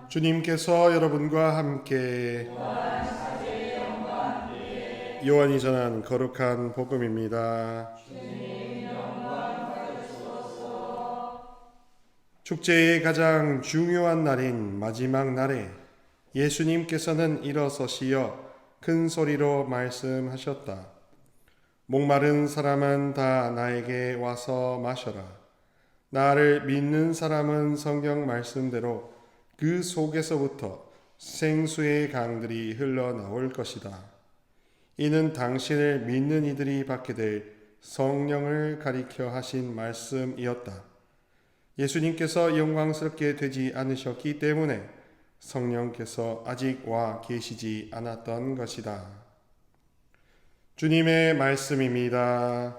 주님께서 여러분과 함께 요한이 전한 거룩한 복음입니다. 축제의 가장 중요한 날인 마지막 날에 예수님께서는 일어서시어 큰 소리로 말씀하셨다. 목마른 사람은 다 나에게 와서 마셔라. 나를 믿는 사람은 성경 말씀대로 그 속에서부터 생수의 강들이 흘러나올 것이다. 이는 당신을 믿는 이들이 받게 될 성령을 가리켜 하신 말씀이었다. 예수님께서 영광스럽게 되지 않으셨기 때문에 성령께서 아직 와 계시지 않았던 것이다. 주님의 말씀입니다.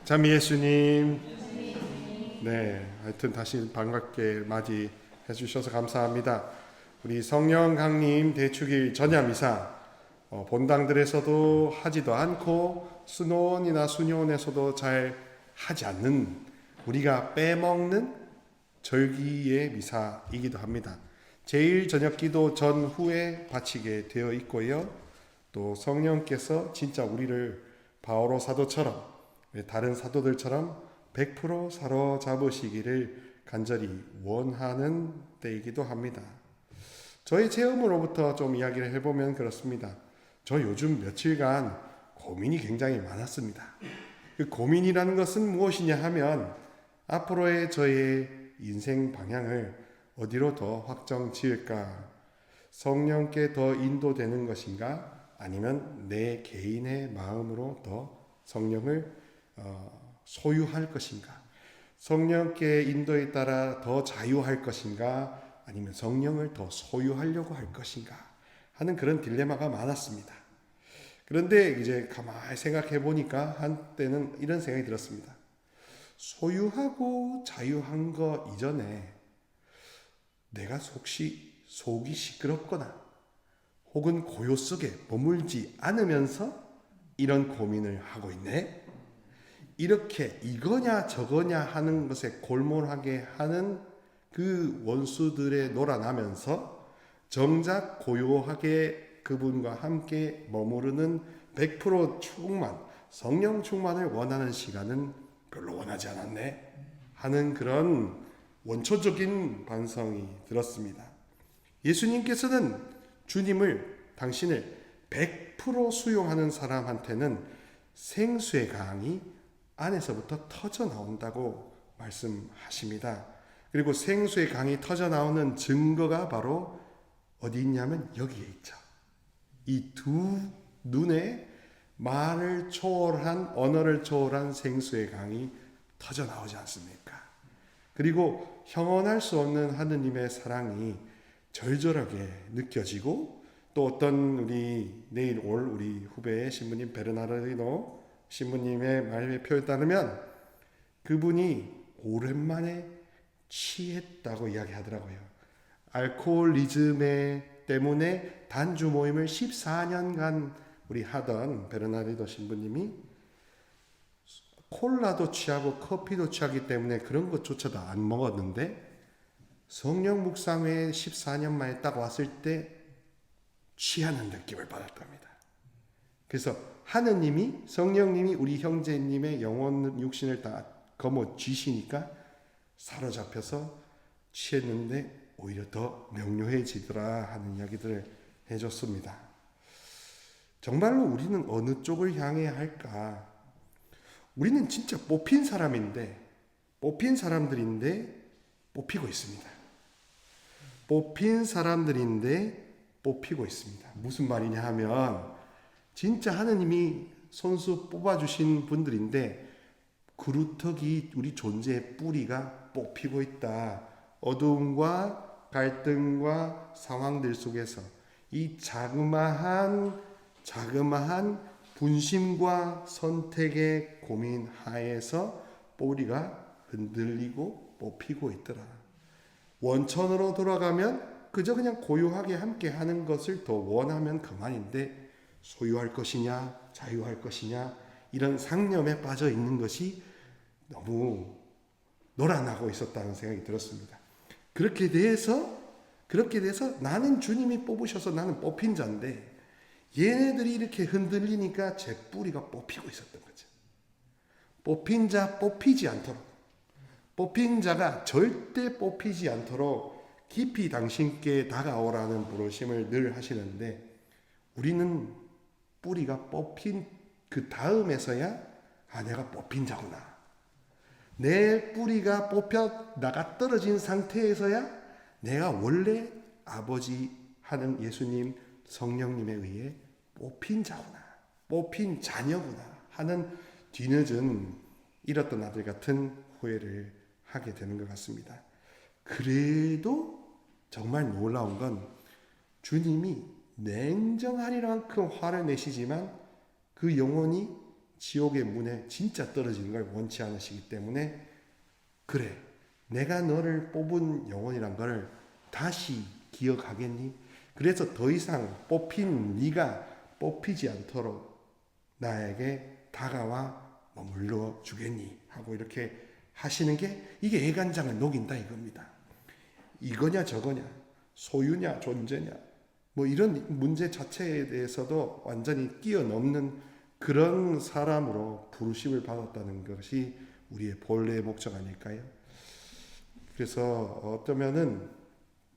참 예수님, 네, 하여튼 다시 반갑게 맞이해 주셔서 감사합니다. 우리 성령 강림 대축일 전야미사 본당들에서도 하지도 않고 수노원이나 수녀원에서도 잘 하지 않는, 우리가 빼먹는 절기의 미사이기도 합니다. 제일 저녁 기도 전후에 바치게 되어 있고요. 또 성령께서 진짜 우리를 바오로 사도처럼, 다른 사도들처럼 100% 사로잡으시기를 간절히 원하는 때이기도 합니다. 저의 체험으로부터 좀 이야기를 해보면 그렇습니다. 저 요즘 며칠간 고민이 굉장히 많았습니다. 그 고민이라는 것은 무엇이냐 하면 앞으로의 저의 인생 방향을 어디로 더 확정 지을까? 성령께 더 인도되는 것인가? 아니면 내 개인의 마음으로 더 성령을 소유할 것인가? 성령께 인도에 따라 더 자유할 것인가? 아니면 성령을 더 소유하려고 할 것인가? 하는 그런 딜레마가 많았습니다. 그런데 이제 가만히 생각해 보니까 한때는 이런 생각이 들었습니다. 소유하고 자유한 거 이전에 내가 속이 시끄럽거나 혹은 고요 속에 머물지 않으면서 이런 고민을 하고 있네. 이렇게 이거냐 저거냐 하는 것에 골몰하게 하는 그 원수들에 놀아나면서 정작 고요하게 그분과 함께 머무르는 100% 충만, 성령 충만을 원하는 시간은 별로 원하지 않았네 하는 그런 원초적인 반성이 들었습니다. 예수님께서는 당신을 100% 수용하는 사람한테는 생수의 강이 안에서부터 터져 나온다고 말씀하십니다. 그리고 생수의 강이 터져 나오는 증거가 바로 어디 있냐면 여기에 있죠. 이 두 눈에 말을 초월한, 언어를 초월한 생수의 강이 터져 나오지 않습니까? 그리고 형언할 수 없는 하느님의 사랑이 절절하게 느껴지고, 또 어떤 내일 올 우리 후배의 신부님 베르나르디노 신부님의 말의 표에 따르면 그분이 오랜만에 취했다고 이야기하더라고요. 알코올리즘에 때문에 단주 모임을 14년간 우리 하던 베르나르디노 신부님이 콜라도 취하고 커피도 취하기 때문에 그런 것조차도 안 먹었는데 성령 묵상회에 14년 만에 딱 왔을 때 취하는 느낌을 받았답니다. 그래서 하느님이, 성령님이 우리 형제님의 영혼 육신을 다 거머 쥐시니까 사로잡혀서 취했는데 오히려 더 명료해지더라 하는 이야기들을 해줬습니다. 정말로 우리는 어느 쪽을 향해야 할까? 우리는 진짜 뽑힌 사람들인데 뽑히고 있습니다. 뽑힌 사람들인데 뽑히고 있습니다. 무슨 말이냐 하면 진짜 하느님이 손수 뽑아주신 분들인데 그루터기 우리 존재의 뿌리가 뽑히고 있다. 어두움과 갈등과 상황들 속에서 이 자그마한 분심과 선택의 고민 하에서 뿌리가 흔들리고 뽑히고 있더라. 원천으로 돌아가면 그저 그냥 고요하게 함께 하는 것을 더 원하면 그만인데 소유할 것이냐 자유할 것이냐 이런 상념에 빠져 있는 것이 너무 놀아나고 있었다는 생각이 들었습니다. 그렇게 돼서 나는 주님이 뽑으셔서 나는 뽑힌 자인데 얘네들이 이렇게 흔들리니까 제 뿌리가 뽑히고 있었던 거죠. 뽑힌 자 뽑히지 않도록, 뽑힌 자가 절대 뽑히지 않도록 깊이 당신께 다가오라는 부르심을 늘 하시는데, 우리는 뿌리가 뽑힌 그 다음에서야 내가 뽑힌 자구나, 내 뿌리가 뽑혀 나가 떨어진 상태에서야 내가 원래 아버지 하는 예수님 성령님에 의해 뽑힌 자구나, 뽑힌 자녀구나 하는 뒤늦은 잃었던 아들 같은 후회를 하게 되는 것 같습니다. 그래도 정말 놀라운 건 주님이 냉정하리만큼 화를 내시지만 그 영혼이 지옥의 문에 진짜 떨어지는 걸 원치 않으시기 때문에, 그래, 내가 너를 뽑은 영혼이란 걸 다시 기억하겠니? 그래서 더 이상 뽑힌 네가 뽑히지 않도록 나에게 다가와 머물러 주겠니? 하고 이렇게 하시는 게, 이게 애간장을 녹인다 이겁니다. 이거냐 저거냐, 소유냐 존재냐, 뭐 이런 문제 자체에 대해서도 완전히 뛰어넘는 그런 사람으로 부르심을 받았다는 것이 우리의 본래의 목적 아닐까요? 그래서 어쩌면은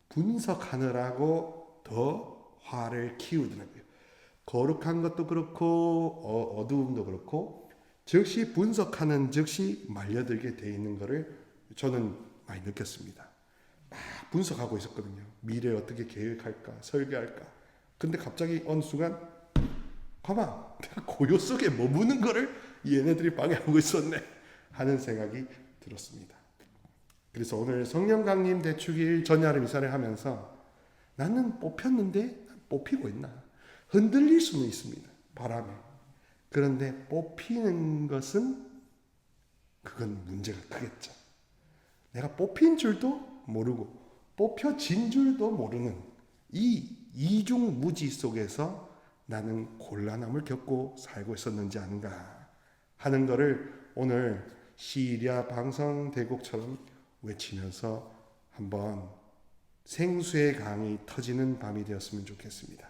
분석하느라고 더 화를 키우더라고요. 거룩한 것도 그렇고 어두움도 그렇고 즉시 분석하는 즉시 말려들게 돼 있는 것을 저는 많이 느꼈습니다. 막 분석하고 있었거든요. 미래 어떻게 계획할까, 설계할까. 근데 갑자기 어느 순간 가만, 내가 고요 속에 머무는 거를 얘네들이 방해하고 있었네 하는 생각이 들었습니다. 그래서 오늘 성령 강림 대축일 전야를 미사를 하면서 나는 뽑혔는데 뽑히고 있나? 흔들릴 수는 있습니다. 바람에. 그런데 뽑히는 것은 그건 문제가 크겠죠. 내가 뽑힌 줄도 모르고 뽑혀진 줄도 모르는 이 이중무지 속에서 나는 곤란함을 겪고 살고 있었는지 아닌가 하는 것을 오늘 시리아 방성대곡처럼 외치면서 한번 생수의 강이 터지는 밤이 되었으면 좋겠습니다.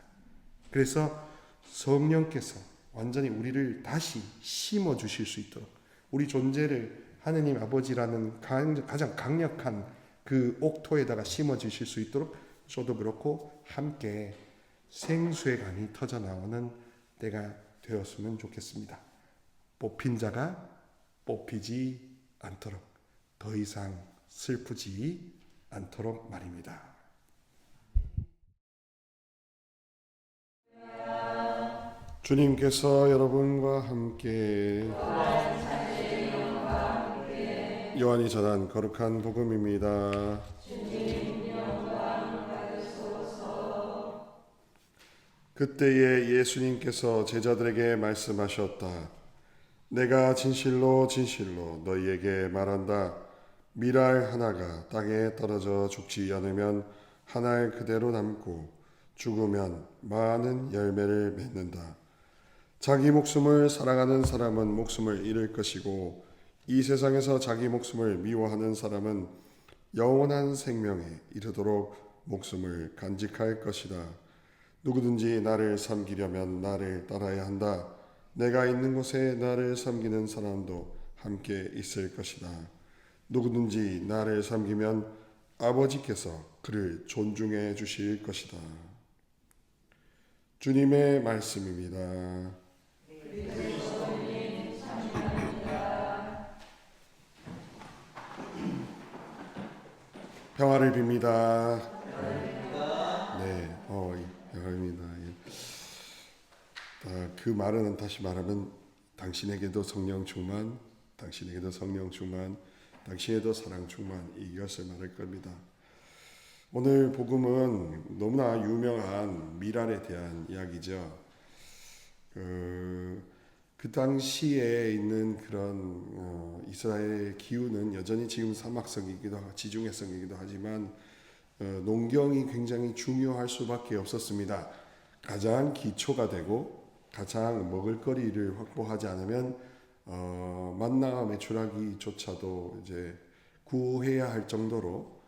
그래서 성령께서 완전히 우리를 다시 심어 주실 수 있도록, 우리 존재를 하느님 아버지라는 가장 강력한 그 옥토에다가 심어 주실 수 있도록 저도 그렇고 함께 생수의 강이 터져 나오는 때가 되었으면 좋겠습니다. 뽑힌 자가 뽑히지 않도록, 더 이상 슬프지 않도록 말입니다. 주님께서 여러분과 함께 요한이 전한 거룩한 복음입니다. 그때에 예수님께서 제자들에게 말씀하셨다. 내가 진실로 진실로 너희에게 말한다. 밀알 하나가 땅에 떨어져 죽지 않으면 한 알 그대로 남고 죽으면 많은 열매를 맺는다. 자기 목숨을 사랑하는 사람은 목숨을 잃을 것이고 이 세상에서 자기 목숨을 미워하는 사람은 영원한 생명에 이르도록 목숨을 간직할 것이다. 누구든지 나를 섬기려면 나를 따라야 한다. 내가 있는 곳에 나를 섬기는 사람도 함께 있을 것이다. 누구든지 나를 섬기면 아버지께서 그를 존중해 주실 것이다. 주님의 말씀입니다. 평화를 빕니다. 네, 평화입니다. 그 말은 다시 말하면 당신에게도 성령 충만, 당신에게도 성령 충만, 당신에게도 사랑 충만, 이것을 말할 겁니다. 오늘 복음은 너무나 유명한 미랄에 대한 이야기죠. 그 당시에 있는 그런 이스라엘의 기후는 여전히 지금 사막성이기도 하고 지중해성이기도 하지만 농경이 굉장히 중요할 수밖에 없었습니다. 가장 기초가 되고 가장 먹을거리를 확보하지 않으면 만나 매출하기조차도 이제 구해야 할 정도로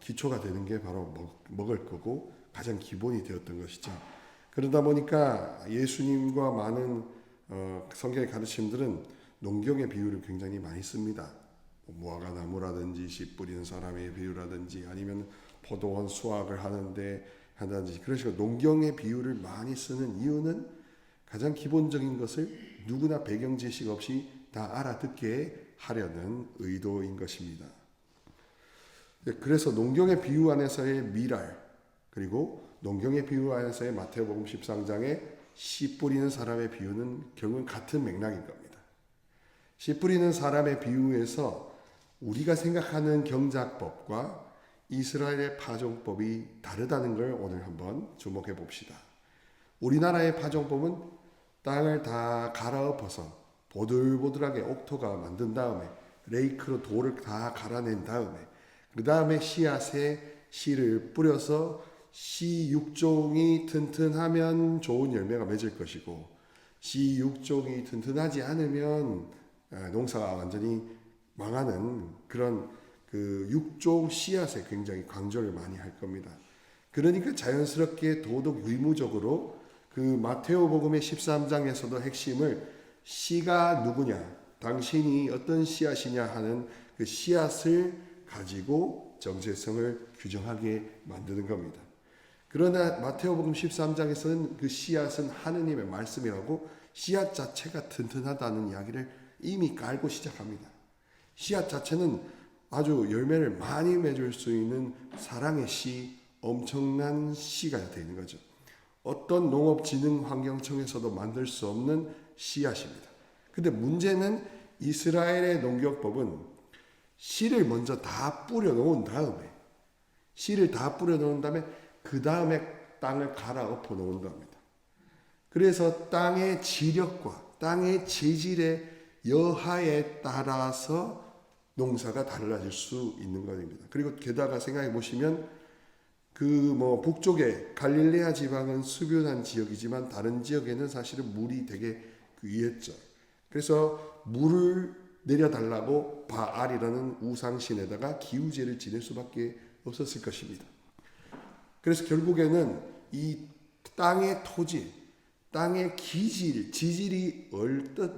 기초가 되는 게 바로 먹을 거고 가장 기본이 되었던 것이죠. 그러다 보니까 예수님과 많은 성경의 가르침들은 농경의 비유를 굉장히 많이 씁니다. 무화과나무라든지 씨 뿌리는 사람의 비유라든지 아니면 포도원 수확을 하는데 한다든지 그런 식으로 농경의 비유를 많이 쓰는 이유는 가장 기본적인 것을 누구나 배경 지식 없이 다 알아듣게 하려는 의도인 것입니다. 그래서 농경의 비유 안에서의 미랄, 그리고 농경의 비유 안에서의 마태복음 13장의 씨 뿌리는 사람의 비유는 결국은 같은 맥락인 겁니다. 씨 뿌리는 사람의 비유에서 우리가 생각하는 경작법과 이스라엘의 파종법이 다르다는 걸 오늘 한번 주목해 봅시다. 우리나라의 파종법은 땅을 다 갈아엎어서 보들보들하게 옥토가 만든 다음에 레이크로 돌을 다 갈아낸 다음에 그 다음에 씨앗에 씨를 뿌려서 씨 육종이 튼튼하면 좋은 열매가 맺을 것이고 씨 육종이 튼튼하지 않으면 농사가 완전히 망하는 그런 그 육종 씨앗에 굉장히 강조를 많이 할 겁니다. 그러니까 자연스럽게 도덕 의무적으로 그 마테오복음의 13장에서도 핵심을 씨가 누구냐, 당신이 어떤 씨앗이냐 하는 그 씨앗을 가지고 정체성을 규정하게 만드는 겁니다. 그러나 마테오복음 13장에서는 그 씨앗은 하느님의 말씀이라고 씨앗 자체가 튼튼하다는 이야기를 이미 깔고 시작합니다. 씨앗 자체는 아주 열매를 많이 맺을 수 있는 사랑의 씨, 엄청난 씨가 되는 거죠. 어떤 농업진흥환경청에서도 만들 수 없는 씨앗입니다. 근데 문제는 이스라엘의 농경법은 씨를 먼저 다 뿌려 놓은 다음에 그 다음에 땅을 갈아엎어 놓은 겁니다. 그래서 땅의 지력과 땅의 재질의 여하에 따라서 농사가 달라질 수 있는 것입니다. 그리고 게다가 생각해 보시면 북쪽에 갈릴레아 지방은 수변한 지역이지만 다른 지역에는 사실은 물이 되게 귀했죠. 그래서 물을 내려달라고 바알이라는 우상신에다가 기우제를 지낼 수밖에 없었을 것입니다. 그래서 결국에는 이 땅의 토질, 땅의 지질이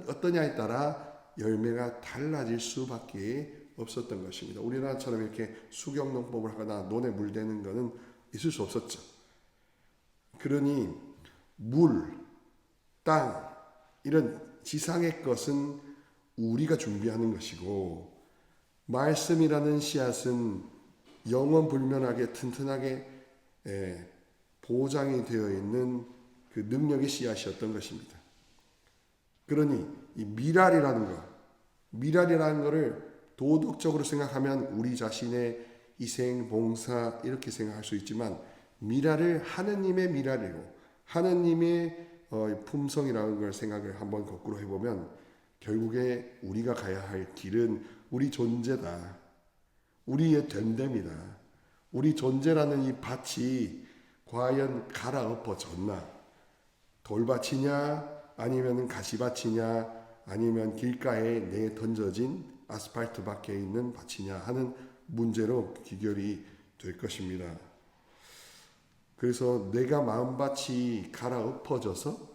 어떠냐에 따라 열매가 달라질 수밖에 없었던 것입니다. 우리나라처럼 이렇게 수경농법을 하거나 논에 물대는 것은 있을 수 없었죠. 그러니 물, 땅 이런 지상의 것은 우리가 준비하는 것이고 말씀이라는 씨앗은 영원불면하게 튼튼하게 보장이 되어 있는 그 능력의 씨앗이었던 것입니다. 그러니 이 미랄이라는 거를 도덕적으로 생각하면 우리 자신의 희생, 봉사 이렇게 생각할 수 있지만 미랄을 하느님의 미랄이고 하느님의 품성이라는 걸 생각을 한번 거꾸로 해보면 결국에 우리가 가야 할 길은 우리 존재다. 우리의 됨됨이다. 우리 존재라는 이 밭이 과연 갈아엎어졌나? 돌밭이냐 아니면 가시밭이냐 아니면 길가에 던져진 아스팔트 밖에 있는 밭이냐 하는 문제로 귀결이 될 것입니다. 그래서 내가 마음밭이 갈아엎어져서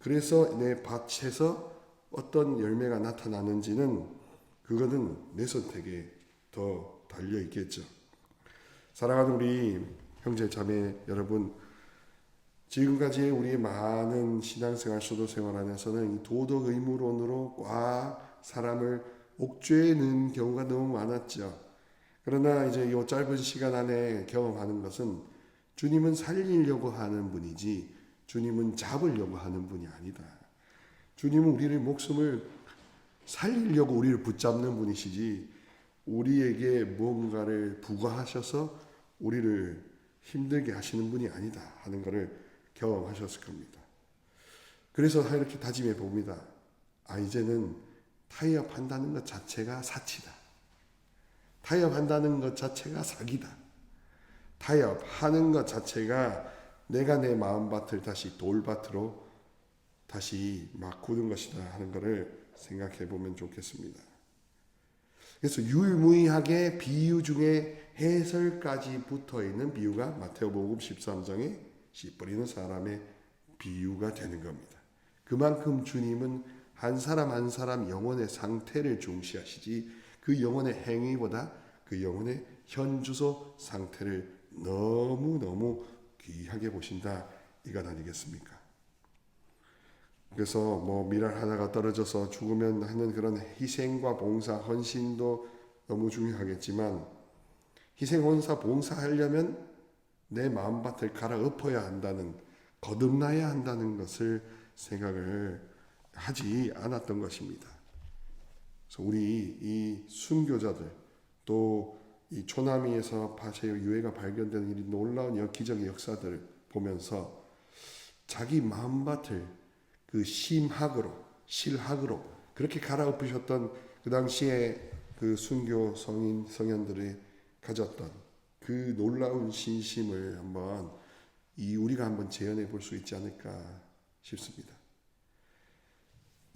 그래서 내 밭에서 어떤 열매가 나타나는지는 그거는 내 선택에 더 달려 있겠죠. 사랑하는 우리 형제 자매 여러분, 지금까지의 우리의 많은 신앙생활 수도생활 안에서는 이 도덕 의무론으로 꽉 사람을 옥죄에 넣은 경우가 너무 많았죠. 그러나 이제 이 짧은 시간 안에 경험하는 것은 주님은 살리려고 하는 분이지 주님은 잡으려고 하는 분이 아니다. 주님은 우리를 목숨을 살리려고 우리를 붙잡는 분이시지 우리에게 무언가를 부과하셔서 우리를 힘들게 하시는 분이 아니다 하는 것을 경험하셨을 겁니다. 그래서 이렇게 다짐해 봅니다. 이제는 타협한다는 것 자체가 사치다. 타협한다는 것 자체가 사기다. 타협하는 것 자체가 내가 내 마음밭을 다시 돌밭으로 다시 막 굳은 것이다 하는 것을 생각해 보면 좋겠습니다. 그래서 유일무이하게 비유 중에 해설까지 붙어 있는 비유가 마태복음 13장에 씨 뿌리는 사람의 비유가 되는 겁니다. 그만큼 주님은 한 사람 한 사람 영혼의 상태를 중시하시지 그 영혼의 행위보다 그 영혼의 현주소 상태를 너무너무 귀하게 보신다, 이것 아니겠습니까? 그래서 뭐 밀알 하나가 떨어져서 죽으면 하는 그런 희생과 봉사, 헌신도 너무 중요하겠지만 희생, 헌사, 봉사하려면 내 마음밭을 갈아엎어야 한다는, 거듭나야 한다는 것을 생각을 하지 않았던 것입니다. 그래서 우리 이 순교자들, 또 이 초남이에서 파쇄 유해가 발견되는 이 놀라운 기적의 역사들을 보면서 자기 마음밭을 그 심학으로, 실학으로 그렇게 갈아엎으셨던 그 당시에 그 순교 성인 성현들이 가졌던 그 놀라운 신심을 한번 우리가 한번 재현해 볼 수 있지 않을까 싶습니다.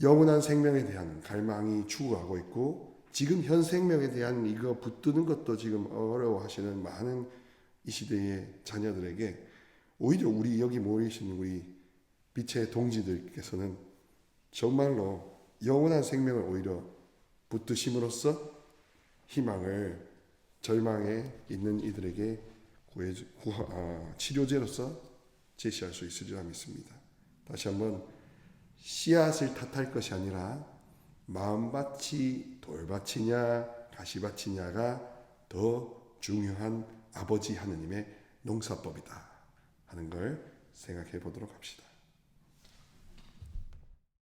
영원한 생명에 대한 갈망이 추구하고 있고, 지금 현 생명에 대한 이거 붙드는 것도 지금 어려워하시는 많은 이 시대의 자녀들에게 오히려 우리 여기 모이신 우리 빛의 동지들께서는 정말로 영원한 생명을 오히려 붙드심으로써 희망을 절망에 있는 이들에게 치료제로서 제시할 수 있으리라 믿습니다. 다시 한번 씨앗을 탓할 것이 아니라 마음밭이 돌밭이냐 가시밭이냐가 더 중요한 아버지 하느님의 농사법이다 하는 걸 생각해 보도록 합시다.